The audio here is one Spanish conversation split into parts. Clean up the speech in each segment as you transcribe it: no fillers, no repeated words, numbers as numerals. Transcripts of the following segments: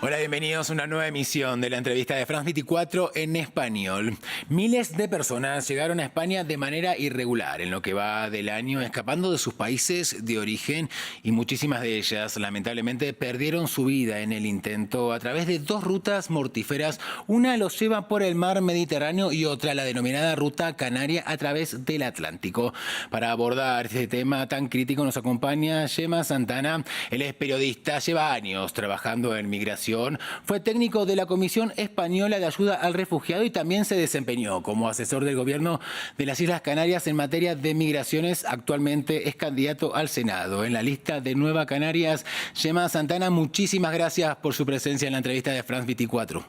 Hola, bienvenidos a una nueva emisión de la entrevista de France 24 en español. Miles de personas llegaron a España de manera irregular en lo que va del año, escapando de sus países de origen, y muchísimas de ellas lamentablemente perdieron su vida en el intento a través de dos rutas mortíferas. Una los lleva por el mar Mediterráneo y otra, la denominada ruta canaria, a través del Atlántico. Para abordar este tema tan crítico nos acompaña Gemma Santana. Él es periodista, lleva años trabajando en migración. Fue técnico de la Comisión Española de Ayuda al Refugiado y también se desempeñó como asesor del gobierno de las Islas Canarias en materia de migraciones. Actualmente es candidato al Senado en la lista de Nueva Canarias. Gemma Santana, muchísimas gracias por su presencia en la entrevista de France 24.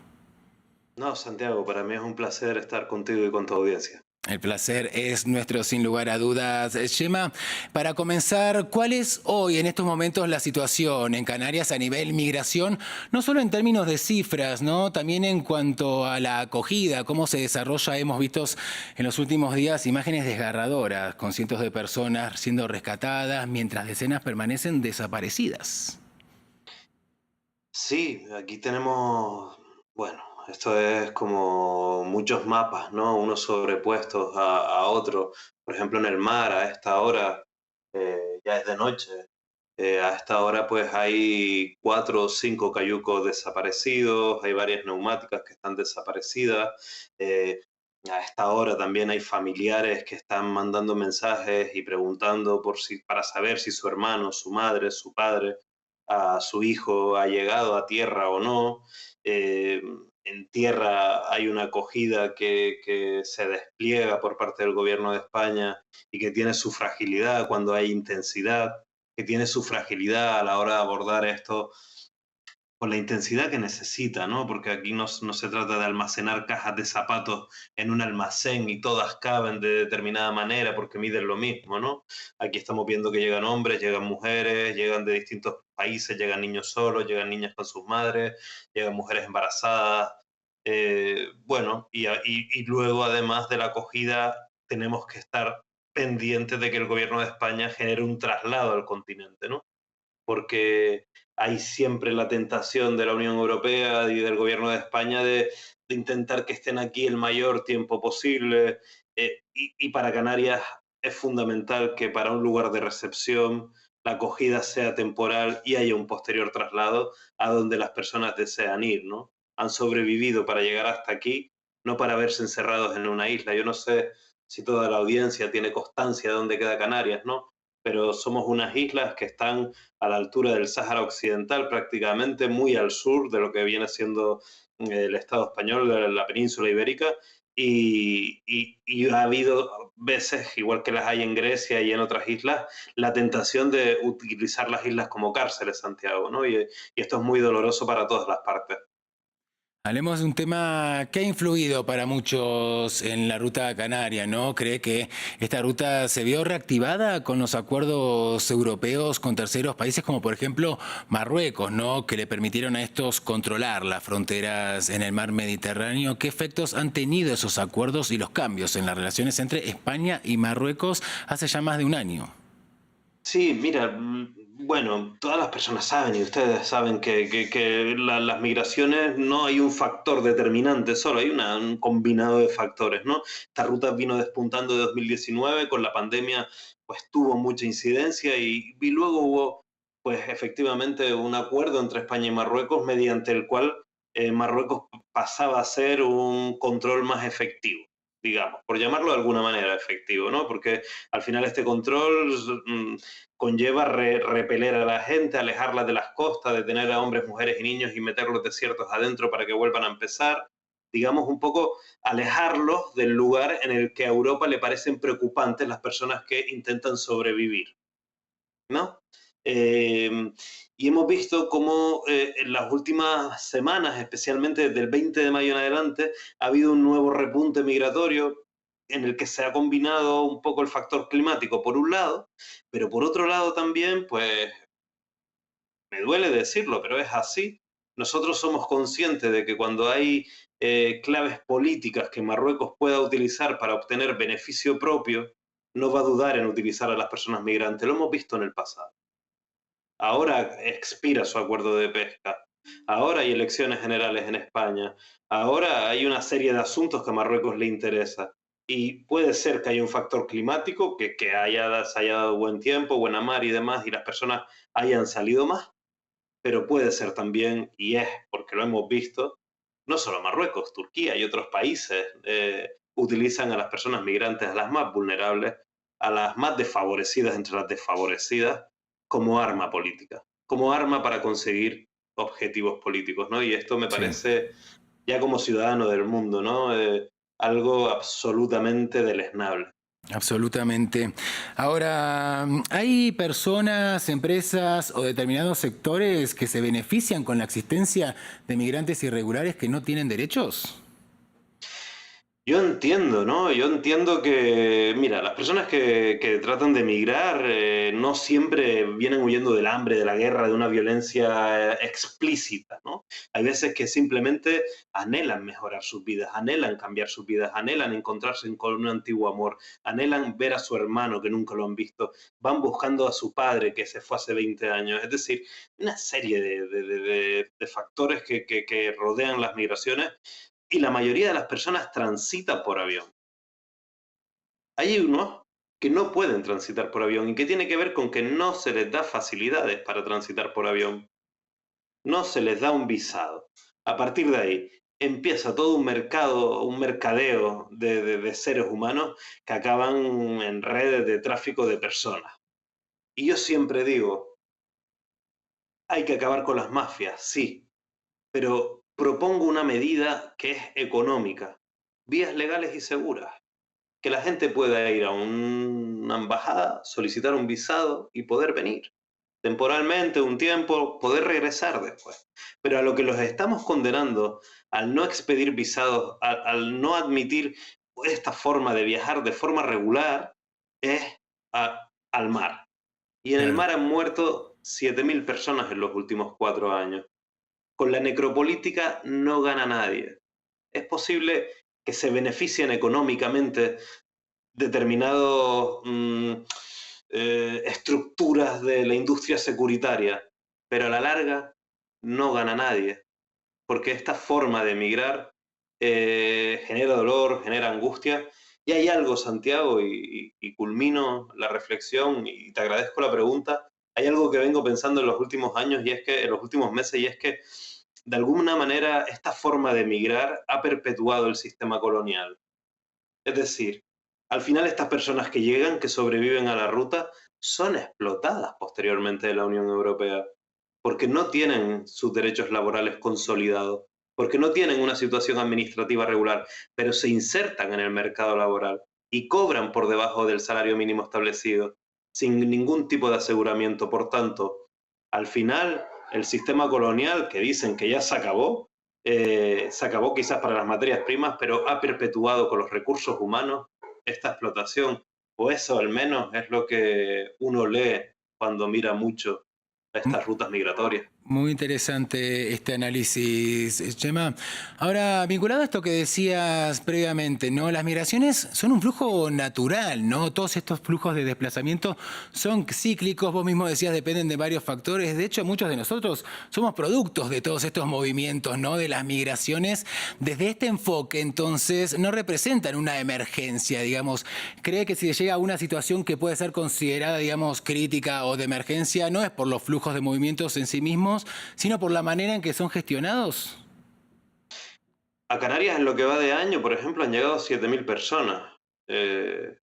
No, Santiago, para mí es un placer estar contigo y con tu audiencia. El placer es nuestro, sin lugar a dudas. Gemma, para comenzar, ¿cuál es hoy, en estos momentos, la situación en Canarias a nivel migración? No solo en términos de cifras, ¿no? También en cuanto a la acogida, cómo se desarrolla. Hemos visto en los últimos días imágenes desgarradoras, con cientos de personas siendo rescatadas, mientras decenas permanecen desaparecidas. Sí, aquí tenemos, bueno, esto es como muchos mapas, ¿no? Unos sobrepuestos a otros. Por ejemplo, en el mar, a esta hora, ya es de noche. A esta hora, pues hay 4 o 5 cayucos desaparecidos, hay varias neumáticas que están desaparecidas. A esta hora también hay familiares que están mandando mensajes y preguntando para saber si su hermano, su madre, su padre, a su hijo ha llegado a tierra o no. Eh, en tierra hay una acogida que se despliega por parte del gobierno de España y que tiene su fragilidad cuando hay intensidad, que tiene su fragilidad a la hora de abordar esto con la intensidad que necesita, ¿no? Porque aquí no se trata de almacenar cajas de zapatos en un almacén y todas caben de determinada manera porque miden lo mismo, ¿no? Aquí estamos viendo que llegan hombres, llegan mujeres, llegan de distintos países, llegan niños solos, llegan niñas con sus madres, llegan mujeres embarazadas. Bueno, y luego además de la acogida tenemos que estar pendientes de que el gobierno de España genere un traslado al continente, ¿no? Porque hay siempre la tentación de la Unión Europea y del gobierno de España de intentar que estén aquí el mayor tiempo posible. Y para Canarias es fundamental que para un lugar de recepción la acogida sea temporal y haya un posterior traslado a donde las personas desean ir, ¿no? Han sobrevivido para llegar hasta aquí, no para verse encerrados en una isla. Yo no sé si toda la audiencia tiene constancia de dónde queda Canarias, ¿no? Pero somos unas islas que están a la altura del Sáhara Occidental, prácticamente muy al sur de lo que viene siendo el Estado español, la península ibérica, y ha habido veces, igual que las hay en Grecia y en otras islas, la tentación de utilizar las islas como cárceles, Santiago, ¿no? Y esto es muy doloroso para todas las partes. Hablemos de un tema que ha influido para muchos en la ruta canaria, ¿no? ¿Cree que esta ruta se vio reactivada con los acuerdos europeos con terceros países, como por ejemplo Marruecos, ¿no? Que le permitieron a estos controlar las fronteras en el mar Mediterráneo? ¿Qué efectos han tenido esos acuerdos y los cambios en las relaciones entre España y Marruecos hace ya más de un año? Sí, mira, bueno, todas las personas saben y ustedes saben que las migraciones no hay un factor determinante solo, hay un combinado de factores, ¿no? Esta ruta vino despuntando de 2019, con la pandemia pues tuvo mucha incidencia y luego hubo pues efectivamente un acuerdo entre España y Marruecos mediante el cual Marruecos pasaba a ser un control más efectivo, digamos, por llamarlo de alguna manera efectivo, ¿no? Porque al final este control conlleva repeler a la gente, alejarla de las costas, detener a hombres, mujeres y niños y meterlos desiertos adentro para que vuelvan a empezar. Digamos, un poco alejarlos del lugar en el que a Europa le parecen preocupantes las personas que intentan sobrevivir, ¿no? Eh, y hemos visto cómo en las últimas semanas, especialmente desde el 20 de mayo en adelante, ha habido un nuevo repunte migratorio en el que se ha combinado un poco el factor climático por un lado, pero por otro lado también, pues me duele decirlo, pero es así. Nosotros somos conscientes de que cuando hay claves políticas que Marruecos pueda utilizar para obtener beneficio propio, no va a dudar en utilizar a las personas migrantes. Lo hemos visto en el pasado. Ahora expira su acuerdo de pesca. ahora hay elecciones generales en España, ahora hay una serie de asuntos que a Marruecos le interesa. Y puede ser que haya un factor climático, se haya dado buen tiempo, buena mar y demás, y las personas hayan salido más, pero puede ser también, y es porque lo hemos visto, no solo Marruecos, Turquía y otros países utilizan a las personas migrantes, a las más vulnerables, a las más desfavorecidas entre las desfavorecidas, como arma política, como arma para conseguir objetivos políticos, ¿no? Y esto me Sí. parece, ya como ciudadano del mundo, ¿no? Algo absolutamente deleznable. Absolutamente. Ahora, ¿hay personas, empresas o determinados sectores que se benefician con la existencia de migrantes irregulares que no tienen derechos? Yo entiendo, ¿no? Yo entiendo que, mira, las personas que tratan de emigrar no siempre vienen huyendo del hambre, de la guerra, de una violencia explícita, ¿no? Hay veces que simplemente anhelan mejorar sus vidas, anhelan cambiar sus vidas, anhelan encontrarse con un antiguo amor, anhelan ver a su hermano que nunca lo han visto, van buscando a su padre que se fue hace 20 años. Es decir, una serie de factores que rodean las migraciones y la mayoría de las personas transita por avión. Hay unos que no pueden transitar por avión y que tiene que ver con que no se les da facilidades para transitar por avión, no se les da un visado. A partir de ahí empieza todo un mercado, un mercadeo de seres humanos que acaban en redes de tráfico de personas. Y yo siempre digo, hay que acabar con las mafias, sí, pero propongo una medida que es económica, vías legales y seguras. Que la gente pueda ir a una embajada, solicitar un visado y poder venir temporalmente, un tiempo, poder regresar después. Pero a lo que los estamos condenando, al no expedir visados, al no admitir esta forma de viajar de forma regular, es al mar. Y en el Claro. mar han muerto 7.000 personas en los últimos 4 años. Con la necropolítica no gana nadie. Es posible que se beneficien económicamente determinadas estructuras de la industria securitaria, pero a la larga no gana nadie, porque esta forma de emigrar genera dolor, genera angustia. Y hay algo, Santiago, y culmino la reflexión y te agradezco la pregunta. Hay algo que vengo pensando en los últimos años y es que, en los últimos meses, y es que de alguna manera esta forma de emigrar ha perpetuado el sistema colonial. Es decir, al final estas personas que llegan, que sobreviven a la ruta, son explotadas posteriormente de la Unión Europea, porque no tienen sus derechos laborales consolidados, porque no tienen una situación administrativa regular, pero se insertan en el mercado laboral y cobran por debajo del salario mínimo establecido, sin ningún tipo de aseguramiento. Por tanto, al final, el sistema colonial, que dicen que ya se acabó quizás para las materias primas, pero ha perpetuado con los recursos humanos esta explotación, o eso al menos es lo que uno lee cuando mira mucho estas rutas migratorias. Muy interesante este análisis, Chema. Ahora, vinculado a esto que decías previamente, ¿no? Las migraciones son un flujo natural, ¿no? Todos estos flujos de desplazamiento son cíclicos, vos mismo decías, dependen de varios factores. De hecho, muchos de nosotros somos productos de todos estos movimientos, ¿no? De las migraciones. Desde este enfoque, entonces, no representan una emergencia, digamos. Cree que si llega a una situación que puede ser considerada, digamos, crítica o de emergencia, no es por los flujos de movimientos en sí mismos, sino por la manera en que son gestionados. A Canarias en lo que va de año, por ejemplo, han llegado 7.000 personas. Eh,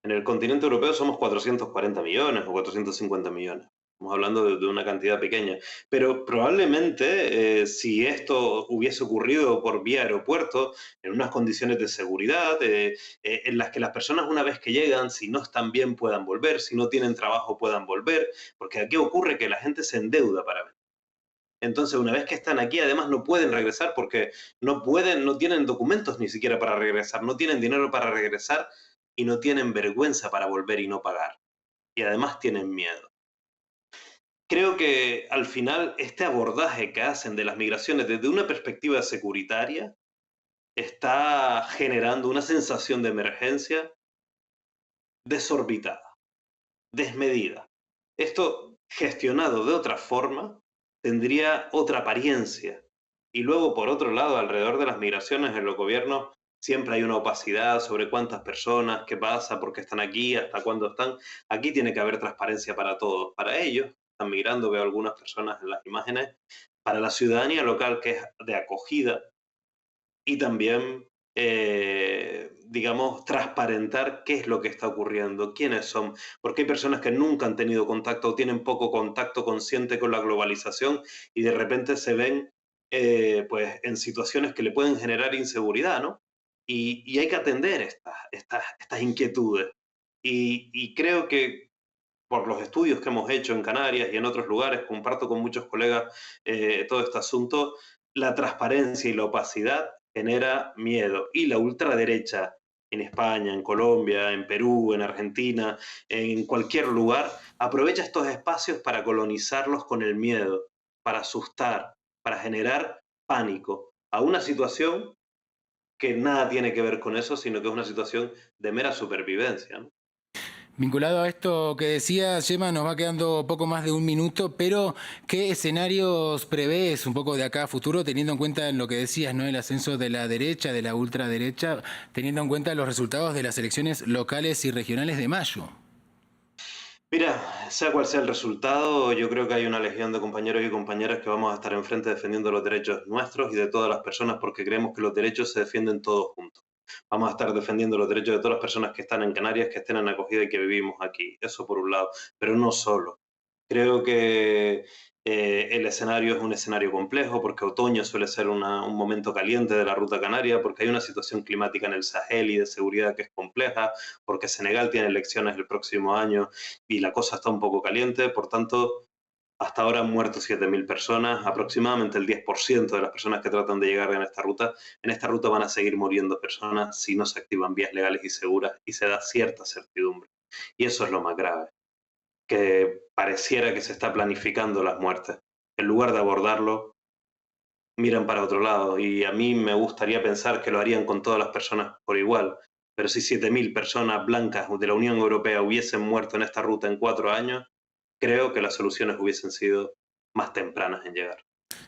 en el continente europeo somos 440 millones o 450 millones. Estamos hablando de una cantidad pequeña. Pero probablemente si esto hubiese ocurrido por vía aeropuerto, en unas condiciones de seguridad, en las que las personas una vez que llegan, si no están bien puedan volver, si no tienen trabajo puedan volver, porque aquí ocurre que la gente se endeuda para venir. Entonces, una vez que están aquí, además no pueden regresar porque no pueden, no tienen documentos ni siquiera para regresar, no tienen dinero para regresar y no tienen vergüenza para volver y no pagar. Y además tienen miedo. Creo que al final este abordaje que hacen de las migraciones desde una perspectiva securitaria está generando una sensación de emergencia desorbitada, desmedida. Esto gestionado de otra forma tendría otra apariencia. Y luego, por otro lado, alrededor de las migraciones en los gobiernos siempre hay una opacidad sobre cuántas personas, qué pasa, por qué están aquí, hasta cuándo están. Aquí tiene que haber transparencia para todos. Para ellos, están migrando, veo algunas personas en las imágenes, para la ciudadanía local que es de acogida y también, digamos, transparentar qué es lo que está ocurriendo, quiénes son, porque hay personas que nunca han tenido contacto o tienen poco contacto consciente con la globalización y de repente se ven pues en situaciones que le pueden generar inseguridad, ¿no? Y hay que atender estas inquietudes. Y creo que por los estudios que hemos hecho en Canarias y en otros lugares, comparto con muchos colegas todo este asunto, la transparencia y la opacidad genera miedo. Y la ultraderecha en España, en Colombia, en Perú, en Argentina, en cualquier lugar, aprovecha estos espacios para colonizarlos con el miedo, para asustar, para generar pánico a una situación que nada tiene que ver con eso, sino que es una situación de mera supervivencia, ¿no? Vinculado a esto que decía Gemma, nos va quedando poco más de un minuto, pero ¿qué escenarios prevés un poco de acá a futuro, teniendo en cuenta en lo que decías, ¿no? El ascenso de la derecha, de la ultraderecha, teniendo en cuenta los resultados de las elecciones locales y regionales de mayo? Mira, sea cual sea el resultado, yo creo que hay una legión de compañeros y compañeras que vamos a estar enfrente defendiendo los derechos nuestros y de todas las personas porque creemos que los derechos se defienden todos juntos. Vamos a estar defendiendo los derechos de todas las personas que están en Canarias, que estén en acogida y que vivimos aquí. Eso por un lado, pero no solo. Creo que el escenario es un escenario complejo porque otoño suele ser un momento caliente de la ruta canaria, porque hay una situación climática en el Sahel y de seguridad que es compleja, porque Senegal tiene elecciones el próximo año y la cosa está un poco caliente. Por tanto, hasta ahora han muerto 7.000 personas, aproximadamente el 10% de las personas que tratan de llegar en esta ruta. En esta ruta van a seguir muriendo personas si no se activan vías legales y seguras y se da cierta certidumbre. Y eso es lo más grave, que pareciera que se está planificando las muertes. En lugar de abordarlo, miran para otro lado y a mí me gustaría pensar que lo harían con todas las personas por igual. Pero si 7.000 personas blancas de la Unión Europea hubiesen muerto en esta ruta en 4 años, creo que las soluciones hubiesen sido más tempranas en llegar.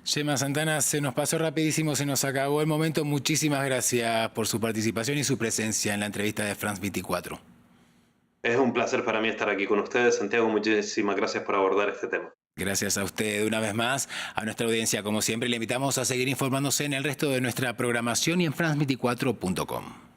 Gemma Santana, se nos pasó rapidísimo, se nos acabó el momento. Muchísimas gracias por su participación y su presencia en la entrevista de France 24. Es un placer para mí estar aquí con ustedes. Santiago, muchísimas gracias por abordar este tema. Gracias a usted una vez más, a nuestra audiencia como siempre le invitamos a seguir informándose en el resto de nuestra programación y en france24.com.